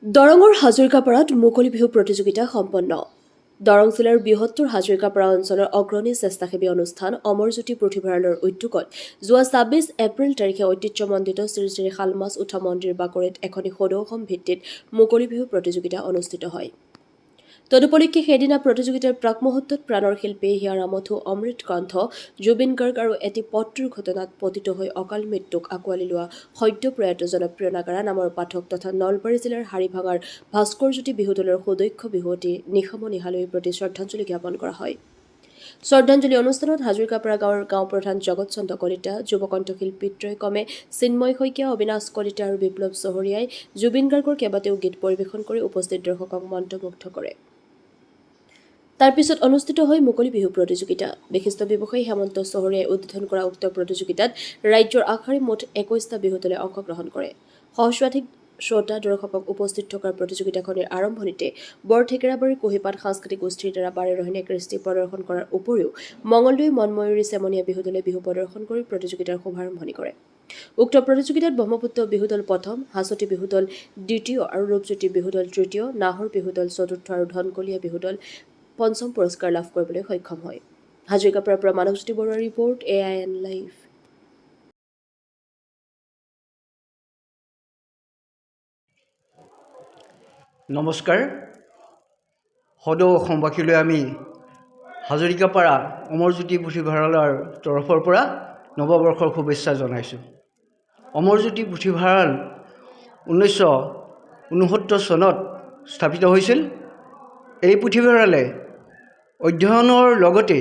দৰঙৰ হাজৰিকাপাৰাত মুকলি বিহু প্ৰতিযোগিতা সম্পন্ন। দৰং জিলাৰ বৃহত্তৰ হাজৰিকাপাৰা অঞ্চলৰ অগ্ৰণী স্বেচ্ছাসেৱী অনুষ্ঠান অমৰজ্যোতি পুথিভঁৰালৰ উদ্যোগত যোৱা ২৬ এপ্ৰিল তাৰিখে ঐতিহ্যমণ্ডিত শ্ৰী শ্ৰী শালমাছ উঠা মন্দিৰ বাকৰিত এখনি সদৌ অসম ভিত্তিত মুকলি বিহু প্ৰতিযোগিতা অনুষ্ঠিত হয়। তদুপলক্ষে সেইদিনা প্ৰতিযোগিতাৰ প্ৰাক মুহূৰ্তত প্ৰাণৰ শিল্পী হিয়াৰামথু অমৃত কণ্ঠ জুবিন গাৰ্গ আৰু এটি পথ দুৰ্ঘটনাত পতিত হৈ অকাল মৃত্যুক আঁকোৱালি লোৱা সদ্যপ্ৰয়াত জনপ্ৰিয় নাগাৰা নামৰ পাঠক তথা নলবাৰী জিলাৰ হাৰিভাঙাৰ ভাস্কৰজ্যোতি বিহুদলৰ সুদক্ষ বিহুৱতী নিশাম নিহালৈৰ প্ৰতি শ্ৰদ্ধাঞ্জলি জ্ঞাপন কৰা হয়। শ্ৰদ্ধাঞ্জলি অনুষ্ঠানত হাজৰিকাপাৰা গাঁৱৰ গাঁও প্ৰধান জগত চন্দ্ৰ কলিতা, যুৱ কণ্ঠশিল্পী ত্ৰয়কমে চিন্ময় শইকীয়া, অবিনাশ কলিতা আৰু বিপ্লৱ চহৰীয়াই জুবিন গাৰ্গৰ কেইবাটাও গীত পৰিৱেশন কৰি উপস্থিত দৰ্শকক মন্ত্ৰমুগ্ধ কৰে। তাৰ পিছত অনুষ্ঠিত হয় মুকলি বিহু প্ৰতিযোগিতা। বিশিষ্ট ব্যৱসায়ী হেমন্ত চহৰীয়াই উদ্বোধন কৰা উক্ত প্ৰতিযোগিতাত ৰাজ্যৰ আগশাৰীৰ মুঠ ২১টা বিহু দলে অংশগ্ৰহণ কৰে। সহস্ৰাধিক শ্ৰোতা দৰ্শকক উপস্থিত থকাৰ প্ৰতিযোগিতাখনিৰ আৰম্ভণিতে বৰঠেকেৰাবাৰীৰ কুঁহিপাত সাংস্কৃতিক গোষ্ঠীৰ দ্বাৰা বাৰেৰহণীয়া কৃষ্টি প্ৰদৰ্শন কৰাৰ উপৰিও মঙলদৈ মনময়ূৰী চেমনীয়া বিহুদলে বিহু প্ৰদৰ্শন কৰি প্ৰতিযোগিতাৰ শুভাৰম্ভণি কৰে। উক্ত প্ৰতিযোগিতাত ব্ৰহ্মপুত্ৰ বিহুদল প্ৰথম, হাঁচতি বিহুদল দ্বিতীয় আৰু ৰূপজ্যোতি বিহুদল তৃতীয়, নাহৰ বিহুদল চতুৰ্থ আৰু ধনকলীয়া বিহুদল পঞ্চম পুৰস্কাৰ লাভ কৰিবলৈ সক্ষম হয়। হাজৰিকাপাৰাৰ পৰা মানৱজ্যোতি বৰুৱাৰ ৰিপৰ্ট, AIN লাইভ। নমস্কাৰ। সদৌ অসমবাসীলৈ আমি হাজৰিকাপাৰা অমৰজ্যোতি পুথিভঁৰালৰ তৰফৰ পৰা নৱবৰ্ষৰ শুভেচ্ছা জনাইছোঁ। অমৰজ্যোতি পুথিভঁৰাল 1969 চনত স্থাপিত হৈছিল। এই পুথিভঁৰালে অধ্যয়নৰ লগতে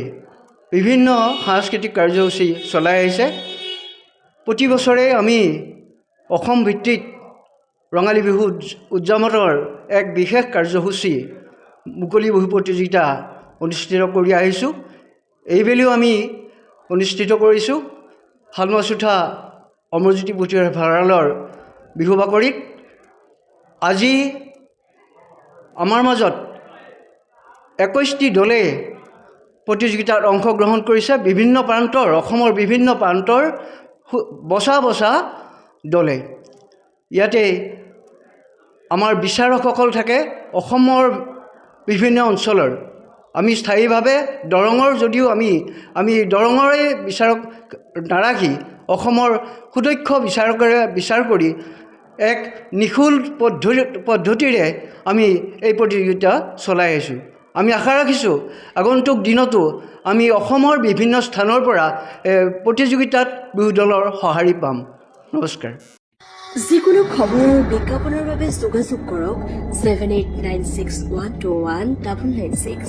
বিভিন্ন সাংস্কৃতিক কাৰ্যসূচী চলাই আহিছে। প্ৰতি বছৰে আমি অসম ভিত্তিক ৰঙালী বিহু উদযাপনৰ এক বিশেষ কাৰ্যসূচী মুকলি বিহু প্ৰতিযোগিতা অনুষ্ঠিত কৰি আহিছোঁ। এইবেলিও আমি অনুষ্ঠিত কৰিছোঁ শালমাছ উঠা অমৰজ্যোতি পুথিভঁৰালৰ বিহু বাকৰিত। আজি আমাৰ মাজত ২১টি দলে প্ৰতিযোগিতাত অংশগ্ৰহণ কৰিছে। বিভিন্ন প্ৰান্তৰ, অসমৰ বিভিন্ন প্ৰান্তৰ বচা বচা দলে। ইয়াতে আমাৰ বিচাৰকসকল থাকে অসমৰ বিভিন্ন অঞ্চলৰ। আমি স্থায়ীভাৱে দৰঙৰ যদিও আমি দৰঙৰে বিচাৰক নাৰাখি অসমৰ সুদক্ষ বিচাৰকেৰে বিচাৰ কৰি এক নিখুল পদ্ধতিৰে আমি এই প্ৰতিযোগিতা চলাই আহিছোঁ। আমি আশা ৰাখিছোঁ আগন্তুক দিনতো আমি অসমৰ বিভিন্ন স্থানৰ পৰা প্ৰতিযোগিতাত বিহু দলৰ সঁহাৰি পাম। নমস্কাৰ। যিকোনো খবৰ আৰু বিজ্ঞাপনৰ বাবে যোগাযোগ কৰক 7896121996।